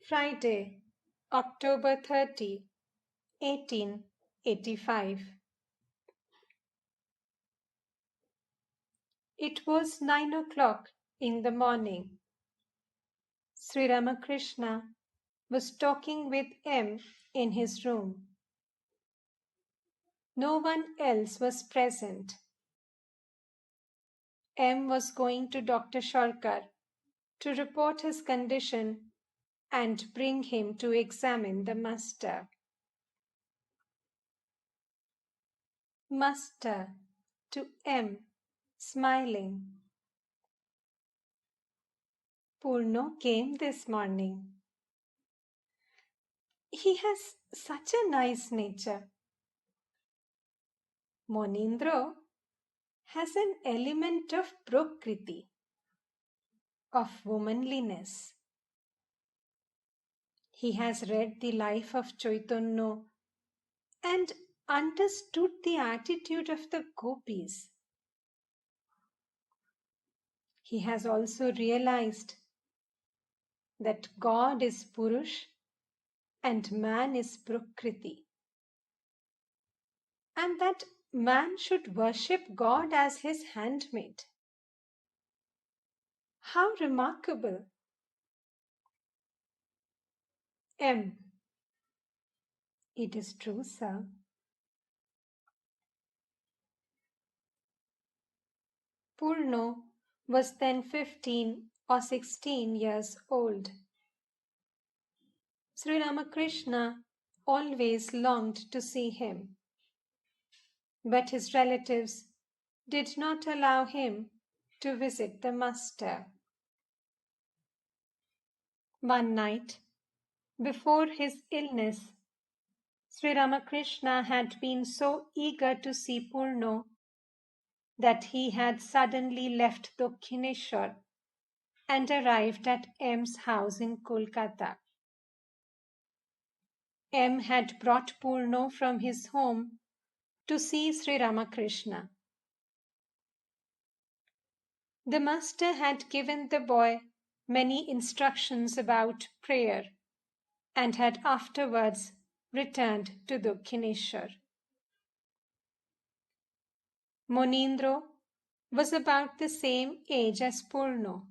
Friday, October 30, 1885. It was 9 o'clock in the morning. Sri Ramakrishna was talking with M in his room. No one else was present. M was going to Dr. Sharkar to report his condition and bring him to examine the master. Master to M, smiling. Purno came this morning. He has such a nice nature. Monindro has an element of prakriti, of womanliness. He has read the life of Chaitanya and understood the attitude of the gopis. He has also realized that God is Purush and man is Prakriti, and that man should worship God as his handmaid. How remarkable! M. It is true, sir. Purno was then 15 or 16 years old. Sri Ramakrishna always longed to see him, but his relatives did not allow him to visit the master. One night, before his illness, Sri Ramakrishna had been so eager to see Purno that he had suddenly left Dakshineshwar and arrived at M's house in Kolkata. M had brought Purno from his home to see Sri Ramakrishna. The master had given the boy many instructions about prayer and had afterwards returned to Dakshineshwar. Monindro was about the same age as Purno.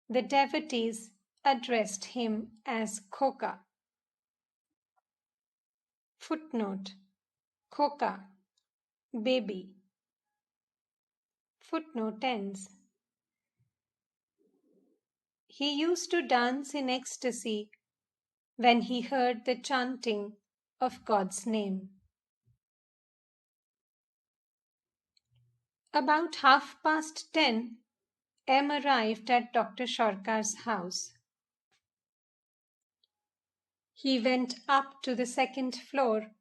The devotees addressed him as Khoka. Footnote: Khoka, baby. Footnote ends. He used to dance in ecstasy when he heard the chanting of God's name. About 10:30, M arrived at Dr. Sharkar's house. He went up to the second floor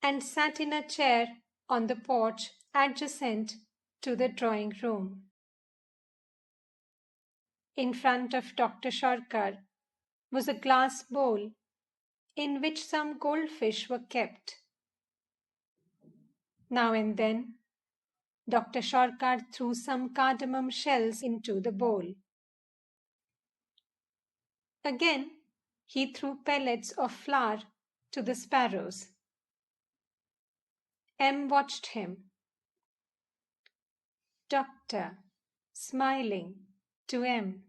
and sat in a chair on the porch adjacent to the drawing room. In front of Dr. Sharkar was a glass bowl in which some goldfish were kept. Now and then, Dr. Sharkar threw some cardamom shells into the bowl. Again, he threw pellets of flour to the sparrows. M watched him. Doctor, smiling, to M.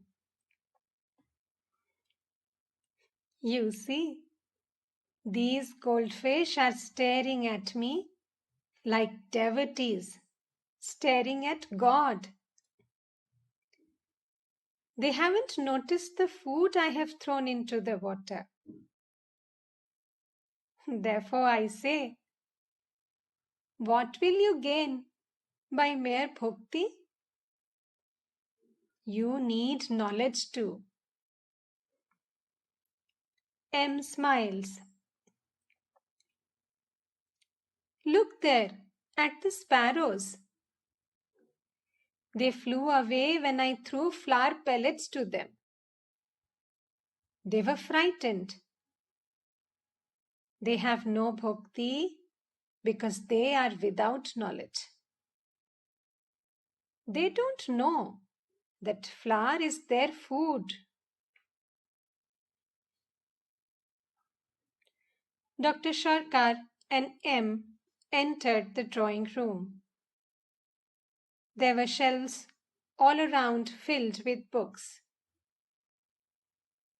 You see, these goldfish are staring at me like devotees staring at God. They haven't noticed the food I have thrown into the water. Therefore I say, what will you gain by mere bhakti? You need knowledge too. M smiles. Look there at the sparrows. They flew away when I threw flour pellets to them. They were frightened. They have no bhakti because they are without knowledge. They don't know that flour is their food. Dr. Sharkar and M entered the drawing room. There were shelves all around filled with books.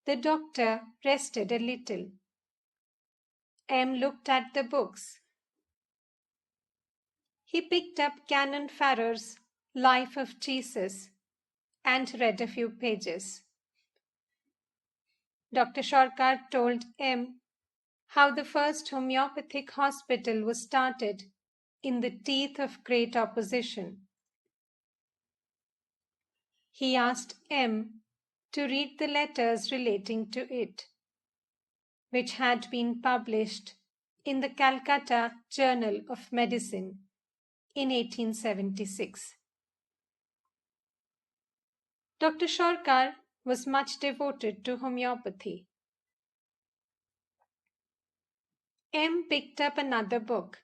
The doctor rested a little. M looked at the books. He picked up Canon Farrar's Life of Jesus and read a few pages. Dr. Sharkar told M how the first homeopathic hospital was started in the teeth of great opposition. He asked M to read the letters relating to it, which had been published in the Calcutta Journal of Medicine in 1876. Dr. Sharkar was much devoted to homeopathy. M picked up another book,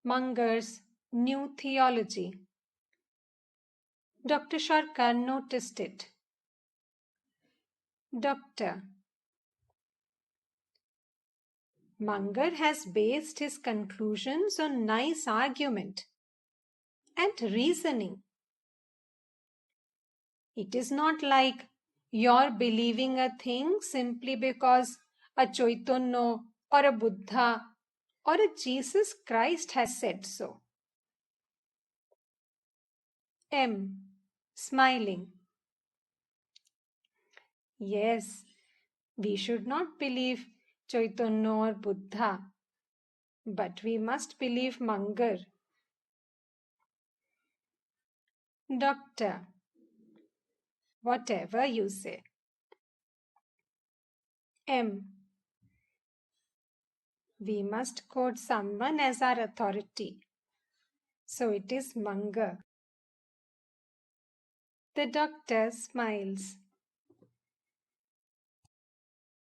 Munger's New Theology. Dr. Sharkar noticed it. Doctor, Munger has based his conclusions on nice argument and reasoning. It is not like you're believing a thing simply because a Chaitanya or a Buddha or a Jesus Christ has said so. M. Smiling. Yes, we should not believe Chaitanya or Buddha, but we must believe Munger. Doctor, whatever you say. M. We must quote someone as our authority. So it is Munger. The doctor smiles.